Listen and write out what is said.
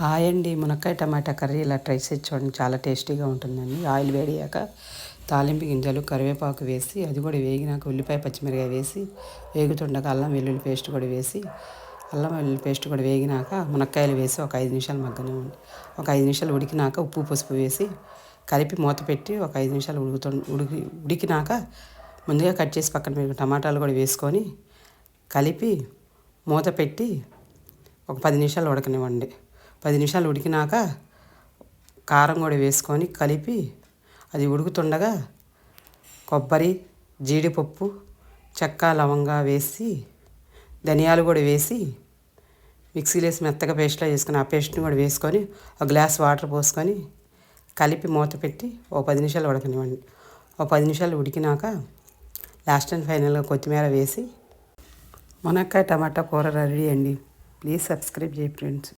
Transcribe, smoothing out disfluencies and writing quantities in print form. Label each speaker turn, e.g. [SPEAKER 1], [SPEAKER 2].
[SPEAKER 1] Hi అండి, మునక్కాయ టమాటా curry ఇలా ట్రై చేసి చూడండి, చాలా టేస్టీగా ఉంటుందండి. ఆయిల్ వేడియాక తాలింపు గింజలు కరివేపాకు వేసి అది కూడా వేగినాక ఉల్లిపాయ పచ్చిమిరకాయ వేసి వేగుతుండగా అల్లం వెల్లుల్లి పేస్ట్ కూడా వేసి అల్లం వెల్లుల్లి పేస్ట్ కూడా వేగినాక మునక్కాయలు వేసి ఒక 5 నిమిషాలు మగ్గనివ్వండి. ఒక 5 నిమిషాలు ఉడికినాక ఉప్పు పసుపు వేసి కలిపి మూత పెట్టి ఒక 5 నిమిషాలు ఉడికినాక ముందుగా కట్ చేసి పక్కన పెట్టి టమాటాలు కూడా వేసుకొని కలిపి మూత పెట్టి ఒక 10 నిమిషాలు ఉడకనివ్వండి. 10 నిమిషాలు ఉడికినాక కారం కూడా వేసుకొని కలిపి అది ఉడుకుతుండగా కొబ్బరి, జీడిపప్పు, చెక్క, లవంగా వేసి ధనియాలు కూడా వేసి మిక్సీలో వేసి మెత్తగా పేస్ట్లా చేసుకొని ఆ పేస్ట్ని కూడా వేసుకొని ఒక గ్లాస్ వాటర్ పోసుకొని కలిపి మూత పెట్టి ఒక 10 నిమిషాలు ఉడకనివ్వండి. ఒక 10 నిమిషాలు ఉడికినాక లాస్ట్ అండ్ ఫైనల్గా కొత్తిమీర వేసి మునక్కాయ టమాటా కూర రెడీ అండి. ప్లీజ్ సబ్స్క్రైబ్ చేయండి ఫ్రెండ్స్.